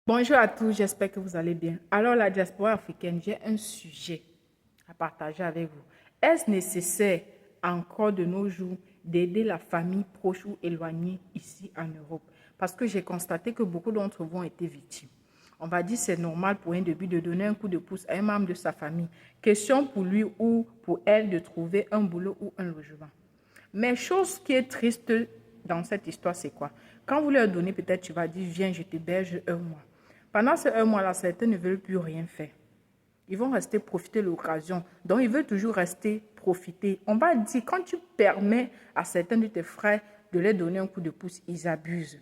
Bonjour à tous, j'espère que vous allez bien. Alors, la diaspora africaine, j'ai un sujet à partager avec vous. Est-ce nécessaire encore de nos jours d'aider la famille proche ou éloignée ici en Europe? Parce que j'ai constaté que beaucoup d'entre vous ont été victimes. On va dire que c'est normal pour un début de donner un coup de pouce à un membre de sa famille. Question pour lui ou pour elle de trouver un boulot ou un logement. Mais chose qui est triste dans cette histoire, c'est quoi? Quand vous leur donnez, peut-être tu vas dire, viens, je t'héberge un mois. Pendant ces un mois-là, certains ne veulent plus rien faire. Ils vont rester profiter de l'occasion. Donc, ils veulent toujours rester profiter. On va dire, quand tu permets à certains de tes frères de leur donner un coup de pouce, ils abusent.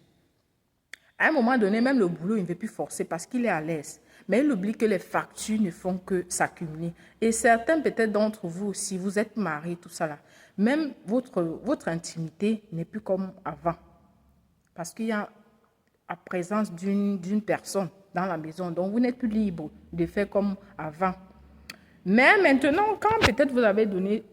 À un moment donné, même le boulot, il ne veut plus forcer parce qu'il est à l'aise. Mais il oublie que les factures ne font que s'accumuler. Et certains, peut-être d'entre vous, si vous êtes mariés, tout ça là, même votre intimité n'est plus comme avant. Parce qu'il y a la présence d'une personne dans la maison. Donc, vous n'êtes plus libre de faire comme avant. Mais maintenant, quand peut-être vous avez donné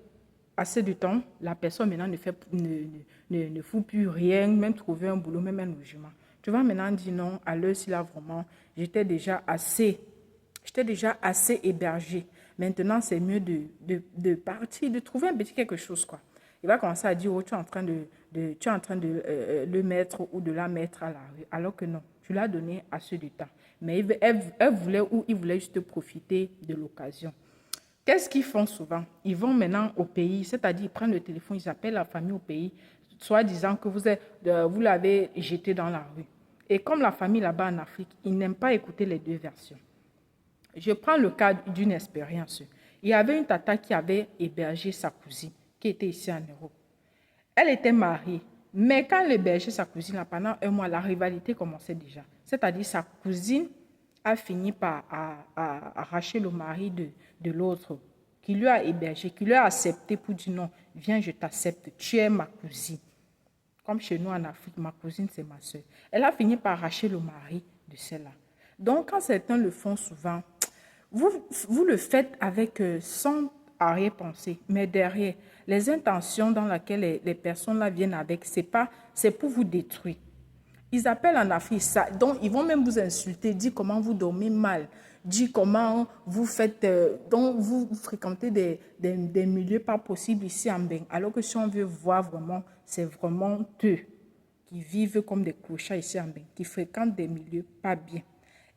assez de temps, la personne maintenant ne fout plus rien, même trouver un boulot, même un logement. Tu vas maintenant dire non, à l'heure si là vraiment, j'étais déjà assez hébergé. Maintenant, c'est mieux de partir, de trouver un petit quelque chose, quoi. Il va commencer à dire, oh, tu es en train de le mettre ou de la mettre à la rue, alors que non, tu l'as donné assez de temps. Mais elle voulait ou il voulait juste profiter de l'occasion. Qu'est-ce qu'ils font souvent? Ils vont maintenant au pays, c'est-à-dire ils prennent le téléphone, ils appellent la famille au pays, soit disant que vous l'avez jeté dans la rue. Et comme la famille là-bas en Afrique, ils n'aiment pas écouter les deux versions. Je prends le cas d'une expérience. Il y avait une tata qui avait hébergé sa cousine, qui était ici en Europe. Elle était mariée, mais quand elle hébergeait sa cousine, là, pendant un mois, la rivalité commençait déjà. C'est-à-dire sa cousine a fini par arracher le mari de l'autre, qui lui a hébergé, qui lui a accepté pour dire non, viens, je t'accepte, tu es ma cousine. Comme chez nous en Afrique, ma cousine, c'est ma soeur. Elle a fini par arracher le mari de celle-là. Donc, quand certains le font souvent, vous le faites avec sans arrière-pensée, mais derrière, les intentions dans lesquelles les personnes là viennent avec, c'est pour vous détruire. Ils appellent en Afrique ça, donc ils vont même vous insulter, dire comment vous dormez mal, dire comment vous faites, donc vous fréquentez des milieux pas possibles ici en Bénin. Alors que si on veut voir vraiment, c'est vraiment eux qui vivent comme des clochards ici en Bénin, qui fréquentent des milieux pas bien.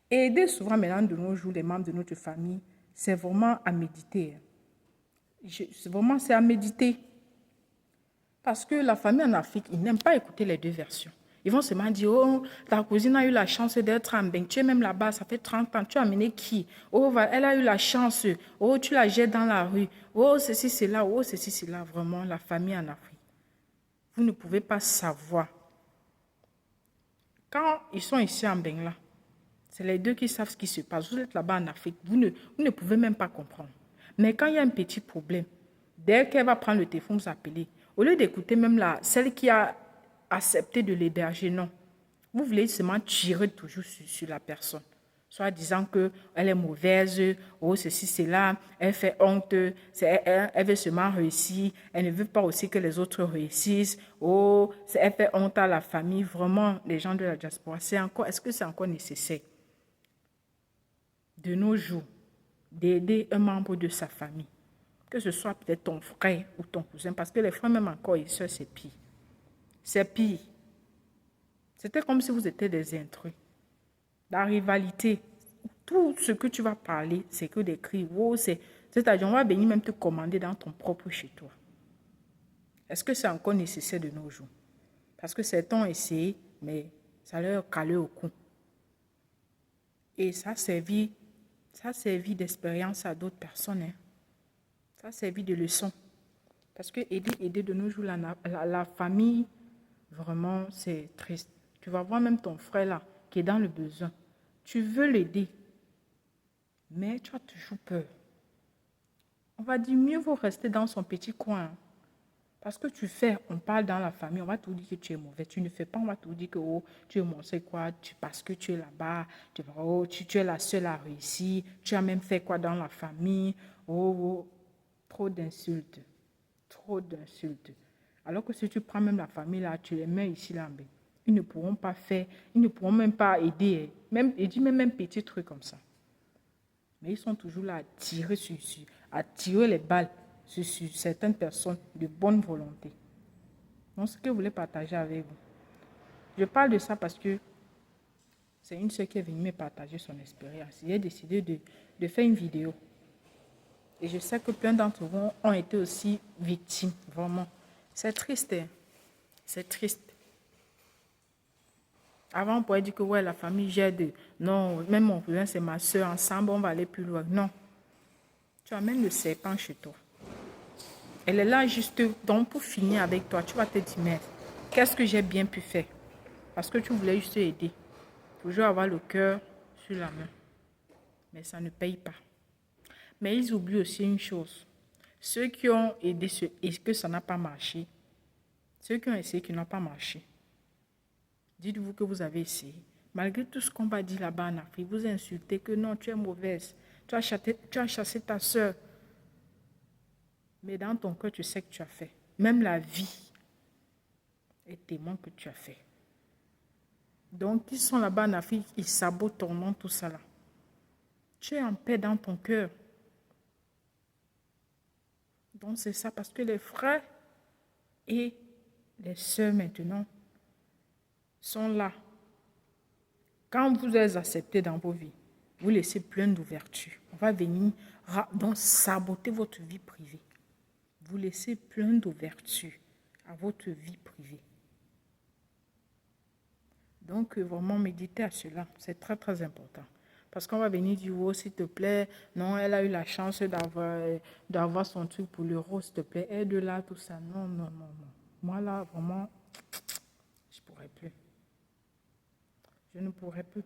Et aider souvent maintenant de nos jours les membres de notre famille, c'est vraiment à méditer. C'est à méditer. Parce que la famille en Afrique, ils n'aiment pas écouter les deux versions. Ils vont seulement dire, oh, ta cousine a eu la chance d'être en Bénin. Tu es même là-bas, ça fait 30 ans. Tu as amené qui? Oh, elle a eu la chance. Oh, tu la jettes dans la rue. Oh, ceci, c'est là. Oh, ceci, c'est là. Vraiment, la famille en Afrique. Vous ne pouvez pas savoir. Quand ils sont ici en Bénin, là, c'est les deux qui savent ce qui se passe. Vous êtes là-bas en Afrique, vous ne pouvez même pas comprendre. Mais quand il y a un petit problème, dès qu'elle va prendre le téléphone, vous appelez. Au lieu d'écouter même celle qui a accepté de l'héberger, non. Vous voulez seulement tirer toujours sur la personne. Soit disant qu'elle est mauvaise, oh ceci, cela, elle fait honte, elle veut seulement réussir, elle ne veut pas aussi que les autres réussissent, oh, elle fait honte à la famille. Vraiment, les gens de la diaspora, est-ce que c'est encore nécessaire de nos jours d'aider un membre de sa famille, que ce soit peut-être ton frère ou ton cousin, parce que les frères même encore et sœurs, c'est pire. C'est pire. C'était comme si vous étiez des intrus. La rivalité, tout ce que tu vas parler, c'est que des cris. Oh, c'est-à-dire, on va venir même te commander dans ton propre chez toi. Est-ce que c'est encore nécessaire de nos jours? Parce que certains ont essayé, mais ça leur calait au cou. Et ça a servi d'expérience à d'autres personnes. Hein. Ça a servi de leçon. Parce que aider de nos jours, la famille, vraiment, c'est triste. Tu vas voir même ton frère là, qui est dans le besoin. Tu veux l'aider, mais tu as toujours peur. On va dire mieux vaut rester dans son petit coin. Parce que on parle dans la famille, on va te dire que tu es mauvais. Tu ne fais pas, on va te dire que oh, tu es mon c'est quoi, parce que tu es là-bas, tu es la seule à réussir, tu as même fait quoi dans la famille. Oh, trop d'insultes. Trop d'insultes. Alors que si tu prends même la famille là, tu les mets ici là, Ils ne pourront pas faire, ils ne pourront même pas aider. Même, il dit même un petit truc comme ça. Mais ils sont toujours là à tirer les balles sur certaines personnes de bonne volonté. Donc, ce que je voulais partager avec vous. Je parle de ça parce que c'est une sœur qui est venue me partager son expérience. J'ai décidé de faire une vidéo. Et je sais que plein d'entre vous ont été aussi victimes, vraiment. C'est triste, hein? C'est triste. Avant, on pourrait dire que ouais, la famille gère de... Non, même mon cousin, c'est ma soeur, ensemble, on va aller plus loin. Non. Tu amènes le serpent chez toi. Elle est là juste, donc pour finir avec toi, tu vas te dire, mais qu'est-ce que j'ai bien pu faire? Parce que tu voulais juste aider. Toujours avoir le cœur sur la main. Mais ça ne paye pas. Mais ils oublient aussi une chose. Ceux qui ont aidé et que ça n'a pas marché, ceux qui ont essayé qui n'ont pas marché, dites-vous que vous avez essayé. Malgré tout ce qu'on va dire là-bas en Afrique, vous insultez que non, tu es mauvaise. Tu as chassé ta soeur. Mais dans ton cœur, tu sais que tu as fait. Même la vie est témoin que tu as fait. Donc, ils sont là-bas en Afrique, ils sabotent ton nom, tout ça là. Tu es en paix dans ton cœur. Donc, c'est ça, parce que les frères et les sœurs maintenant sont là. Quand vous les acceptez dans vos vies, vous laissez plein d'ouverture. On va venir donc saboter votre vie privée. Vous laissez plein d'ouverture à votre vie privée. Donc, vraiment, méditez à cela. C'est très, très important. Parce qu'on va venir dire, oh, s'il te plaît, non, elle a eu la chance d'avoir son truc pour l'euro, s'il te plaît, aide-la, tout ça. Non, non, non, non. Moi, là, vraiment, je ne pourrais plus. Je ne pourrais plus.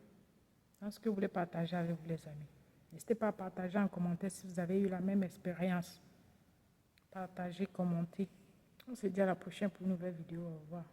C'est ce que vous voulez partager avec vous, les amis. N'hésitez pas à partager en commentaire si vous avez eu la même expérience. Partagez, commentez. On se dit à la prochaine pour une nouvelle vidéo. Au revoir.